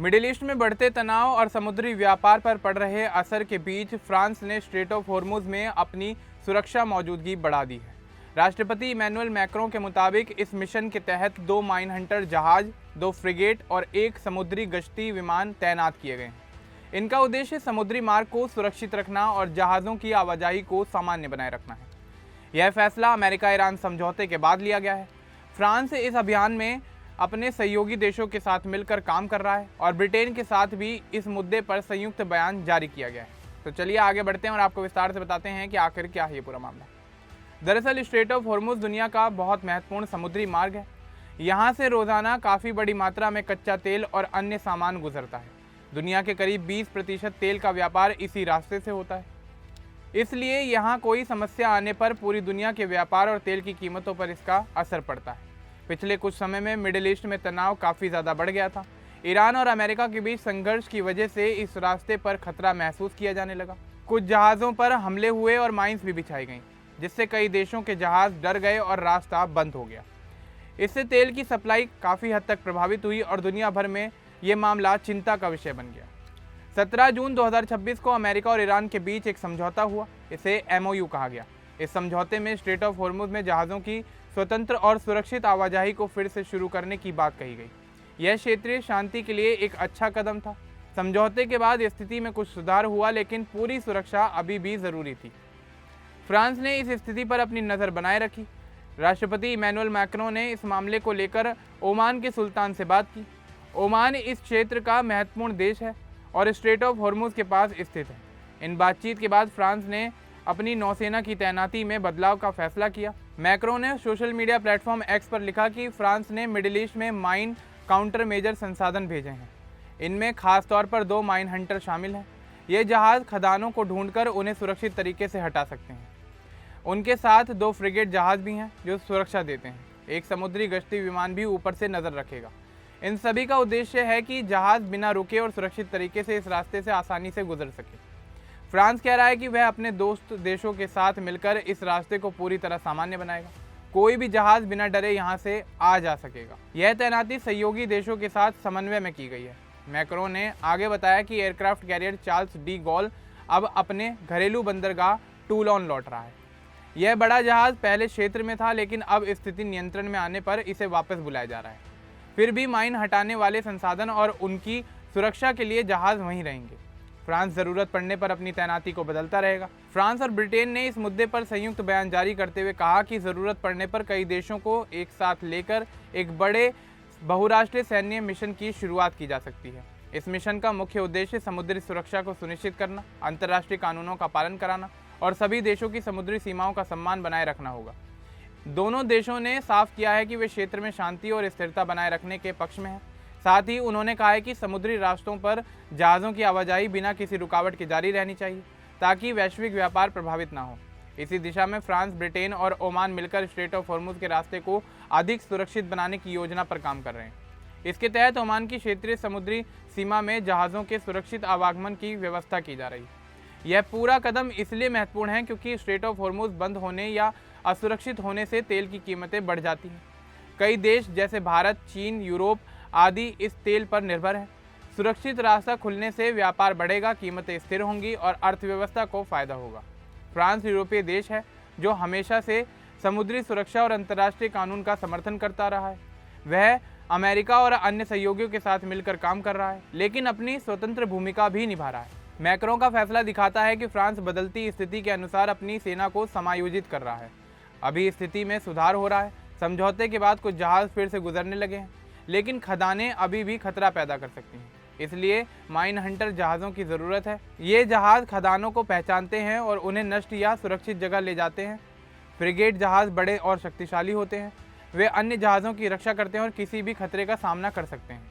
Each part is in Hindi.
मिडिल ईस्ट में बढ़ते तनाव और समुद्री व्यापार पर पड़ रहे असर के बीच फ्रांस ने स्ट्रेट ऑफ हॉर्मुज में अपनी सुरक्षा मौजूदगी बढ़ा दी है। राष्ट्रपति इमैनुअल मैक्रों के मुताबिक इस मिशन के तहत 2 माइन हंटर जहाज, 2 फ्रिगेट और 1 समुद्री गश्ती विमान तैनात किए गए हैं। इनका उद्देश्य समुद्री मार्ग को सुरक्षित रखना और जहाज़ों की आवाजाही को सामान्य बनाए रखना है। यह फैसला अमेरिका ईरान समझौते के बाद लिया गया है। फ्रांस इस अभियान में अपने सहयोगी देशों के साथ मिलकर काम कर रहा है और ब्रिटेन के साथ भी इस मुद्दे पर संयुक्त बयान जारी किया गया है। तो चलिए आगे बढ़ते हैं और आपको विस्तार से बताते हैं कि आखिर क्या है ये पूरा मामला। दरअसल स्ट्रेट ऑफ हॉर्मुज दुनिया का बहुत महत्वपूर्ण समुद्री मार्ग है। यहाँ से रोज़ाना काफ़ी बड़ी मात्रा में कच्चा तेल और अन्य सामान गुजरता है। दुनिया के करीब 20% तेल का व्यापार इसी रास्ते से होता है। इसलिए यहाँ कोई समस्या आने पर पूरी दुनिया के व्यापार और तेल की कीमतों पर इसका असर पड़ता है। पिछले कुछ समय में मिडिल ईस्ट में तनाव काफ़ी ज़्यादा बढ़ गया था। ईरान और अमेरिका के बीच संघर्ष की वजह से इस रास्ते पर खतरा महसूस किया जाने लगा। कुछ जहाज़ों पर हमले हुए और माइंस भी बिछाई गईं, जिससे कई देशों के जहाज़ डर गए और रास्ता बंद हो गया। इससे तेल की सप्लाई काफ़ी हद तक प्रभावित हुई और दुनिया भर में ये मामला चिंता का विषय बन गया। 17 जून 2026 को अमेरिका और ईरान के बीच एक समझौता हुआ। इसे MOU कहा गया। इस समझौते में स्ट्रेट ऑफ हॉर्मुज में जहाज़ों की स्वतंत्र और सुरक्षित आवाजाही को फिर से शुरू करने की बात कही गई। यह क्षेत्रीय शांति के लिए एक अच्छा कदम था। समझौते के बाद स्थिति में कुछ सुधार हुआ, लेकिन पूरी सुरक्षा अभी भी ज़रूरी थी। फ्रांस ने इस स्थिति पर अपनी नज़र बनाए रखी। राष्ट्रपति इमैनुअल मैक्रों ने इस मामले को लेकर ओमान के सुल्तान से बात की। ओमान इस क्षेत्र का महत्वपूर्ण देश है और स्ट्रेट ऑफ हॉर्मुज के पास स्थित है। इन बातचीत के बाद फ्रांस ने अपनी नौसेना की तैनाती में बदलाव का फैसला किया। मैक्रों ने सोशल मीडिया प्लेटफॉर्म एक्स पर लिखा कि फ्रांस ने मिडिल ईस्ट में माइन काउंटर मेजर संसाधन भेजे हैं। इनमें खास तौर पर 2 माइन हंटर शामिल हैं। ये जहाज़ खदानों को ढूंढकर उन्हें सुरक्षित तरीके से हटा सकते हैं। उनके साथ 2 फ्रिगेट जहाज़ भी हैं जो सुरक्षा देते हैं। एक समुद्री गश्ती विमान भी ऊपर से नज़र रखेगा। इन सभी का उद्देश्य है कि जहाज़ बिना रुके और सुरक्षित तरीके से इस रास्ते से आसानी से गुजर सके। फ्रांस कह रहा है कि वह अपने दोस्त देशों के साथ मिलकर इस रास्ते को पूरी तरह सामान्य बनाएगा। कोई भी जहाज़ बिना डरे यहाँ से आ जा सकेगा। यह तैनाती सहयोगी देशों के साथ समन्वय में की गई है। मैक्रों ने आगे बताया कि aircraft carrier Charles de Gaulle अब अपने घरेलू बंदरगाह टूलॉन लौट रहा है। यह बड़ा जहाज़ पहले क्षेत्र में था, लेकिन अब स्थिति नियंत्रण में आने पर इसे वापस बुलाया जा रहा है। फिर भी माइन हटाने वाले संसाधन और उनकी सुरक्षा के लिए जहाज़ वहीं रहेंगे। फ्रांस ज़रूरत पड़ने पर अपनी तैनाती को बदलता रहेगा। फ्रांस और ब्रिटेन ने इस मुद्दे पर संयुक्त बयान जारी करते हुए कहा कि ज़रूरत पड़ने पर कई देशों को एक साथ लेकर एक बड़े बहुराष्ट्रीय सैन्य मिशन की शुरुआत की जा सकती है। इस मिशन का मुख्य उद्देश्य समुद्री सुरक्षा को सुनिश्चित करना, अंतर्राष्ट्रीय कानूनों का पालन कराना और सभी देशों की समुद्री सीमाओं का सम्मान बनाए रखना होगा। दोनों देशों ने साफ किया है कि वे क्षेत्र में शांति और स्थिरता बनाए रखने के पक्ष में हैं। साथ ही उन्होंने कहा है कि समुद्री रास्तों पर जहाज़ों की आवाजाही बिना किसी रुकावट के जारी रहनी चाहिए, ताकि वैश्विक व्यापार प्रभावित ना हो। इसी दिशा में फ्रांस, ब्रिटेन और ओमान मिलकर स्ट्रेट ऑफ हॉर्मुज के रास्ते को अधिक सुरक्षित बनाने की योजना पर काम कर रहे हैं। इसके तहत ओमान की क्षेत्रीय समुद्री सीमा में जहाज़ों के सुरक्षित आवागमन की व्यवस्था की जा रही है। यह पूरा कदम इसलिए महत्वपूर्ण है क्योंकि स्ट्रेट ऑफ हॉर्मुज बंद होने या असुरक्षित होने से तेल की कीमतें बढ़ जाती हैं। कई देश जैसे भारत, चीन, यूरोप आदि इस तेल पर निर्भर हैं। सुरक्षित रास्ता खुलने से व्यापार बढ़ेगा, कीमतें स्थिर होंगी और अर्थव्यवस्था को फायदा होगा। फ्रांस यूरोपीय देश है जो हमेशा से समुद्री सुरक्षा और अंतर्राष्ट्रीय कानून का समर्थन करता रहा है। वह अमेरिका और अन्य सहयोगियों के साथ मिलकर काम कर रहा है, लेकिन अपनी स्वतंत्र भूमिका भी निभा रहा है। मैक्रों का फैसला दिखाता है कि फ्रांस बदलती स्थिति के अनुसार अपनी सेना को समायोजित कर रहा है। अभी स्थिति में सुधार हो रहा है। समझौते के बाद कुछ जहाज़ फिर से गुजरने लगे हैं, लेकिन खदानें अभी भी खतरा पैदा कर सकती हैं। इसलिए माइन हंटर जहाज़ों की ज़रूरत है। ये जहाज़ खदानों को पहचानते हैं और उन्हें नष्ट या सुरक्षित जगह ले जाते हैं। फ्रिगेट जहाज़ बड़े और शक्तिशाली होते हैं। वे अन्य जहाज़ों की रक्षा करते हैं और किसी भी खतरे का सामना कर सकते हैं।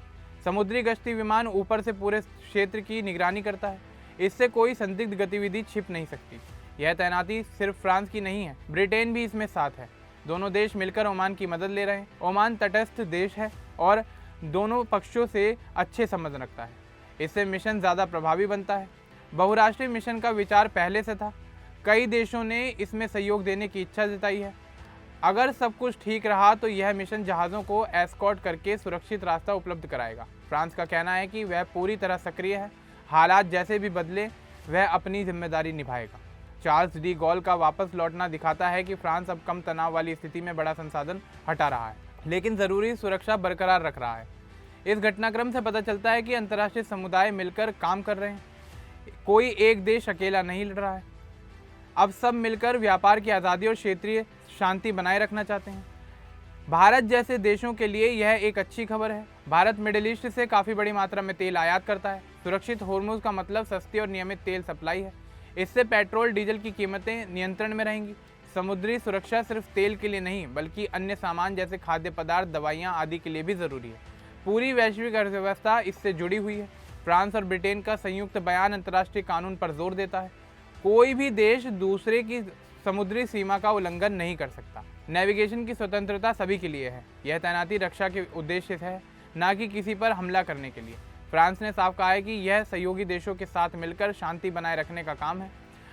समुद्री गश्ती विमान ऊपर से पूरे क्षेत्र की निगरानी करता है। इससे कोई संदिग्ध गतिविधि छिप नहीं सकती। यह तैनाती सिर्फ फ्रांस की नहीं है, ब्रिटेन भी इसमें साथ है। दोनों देश मिलकर ओमान की मदद ले रहे हैं। ओमान तटस्थ देश है और दोनों पक्षों से अच्छे संबंध रखता है। इससे मिशन ज़्यादा प्रभावी बनता है। बहुराष्ट्रीय मिशन का विचार पहले से था। कई देशों ने इसमें सहयोग देने की इच्छा जताई है। अगर सब कुछ ठीक रहा तो यह मिशन जहाज़ों को एस्कॉर्ट करके सुरक्षित रास्ता उपलब्ध कराएगा। फ्रांस का कहना है कि वह पूरी तरह सक्रिय है, हालात जैसे भी बदले वह अपनी जिम्मेदारी निभाएगा। चार्ल्स डी गॉल का वापस लौटना दिखाता है कि फ्रांस अब कम तनाव वाली स्थिति में बड़ा संसाधन हटा रहा है, लेकिन ज़रूरी सुरक्षा बरकरार रख रहा है। इस घटनाक्रम से पता चलता है कि अंतर्राष्ट्रीय समुदाय मिलकर काम कर रहे हैं, कोई एक देश अकेला नहीं लड़ रहा है। अब सब मिलकर व्यापार की आज़ादी और क्षेत्रीय शांति बनाए रखना चाहते हैं। भारत जैसे देशों के लिए यह एक अच्छी खबर है। भारत मिडिल ईस्ट से काफ़ी बड़ी मात्रा में तेल आयात करता है। सुरक्षित होर्मुज का मतलब सस्ती और नियमित तेल सप्लाई है। इससे पेट्रोल डीजल की कीमतें नियंत्रण में रहेंगी। समुद्री सुरक्षा सिर्फ तेल के लिए नहीं बल्कि अन्य सामान जैसे खाद्य पदार्थ, दवाइयाँ आदि के लिए भी ज़रूरी है। पूरी वैश्विक अर्थव्यवस्था इससे जुड़ी हुई है। फ्रांस और ब्रिटेन का संयुक्त बयान अंतर्राष्ट्रीय कानून पर जोर देता है। कोई भी देश दूसरे की समुद्री सीमा का उल्लंघन नहीं कर सकता। नेविगेशन की स्वतंत्रता सभी के लिए है। यह तैनाती रक्षा के उद्देश्य से है, न कि किसी पर हमला करने के लिए। फ्रांस ने साफ कहा है कि यह सहयोगी देशों के साथ मिलकर शांति बनाए रखने का काम है।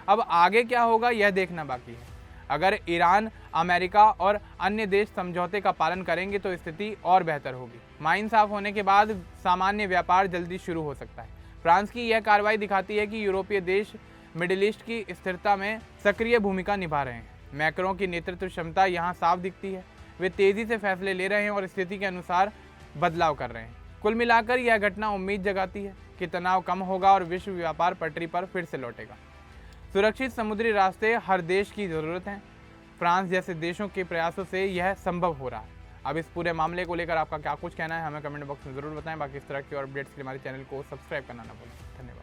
अब आगे क्या होगा यह देखना बाकी है। अगर ईरान, अमेरिका और अन्य देश समझौते का पालन करेंगे तो स्थिति और बेहतर होगी। माइन साफ होने के बाद सामान्य व्यापार जल्दी शुरू हो सकता है। फ्रांस की यह कार्रवाई दिखाती है कि यूरोपीय देश मिडिल ईस्ट की स्थिरता में सक्रिय भूमिका निभा रहे हैं। मैक्रों की नेतृत्व क्षमता यहाँ साफ दिखती है। वे तेज़ी से फैसले ले रहे हैं और स्थिति के अनुसार बदलाव कर रहे हैं। कुल मिलाकर यह घटना उम्मीद जगाती है कि तनाव कम होगा और विश्व व्यापार पटरी पर फिर से लौटेगा। सुरक्षित समुद्री रास्ते हर देश की ज़रूरत हैं। फ्रांस जैसे देशों के प्रयासों से यह संभव हो रहा है। अब इस पूरे मामले को लेकर आपका क्या कुछ कहना है हमें कमेंट बॉक्स में ज़रूर बताएं। बाकी इस तरह की और अपडेट्स के लिए हमारे चैनल को सब्सक्राइब करना ना भूलें। धन्यवाद।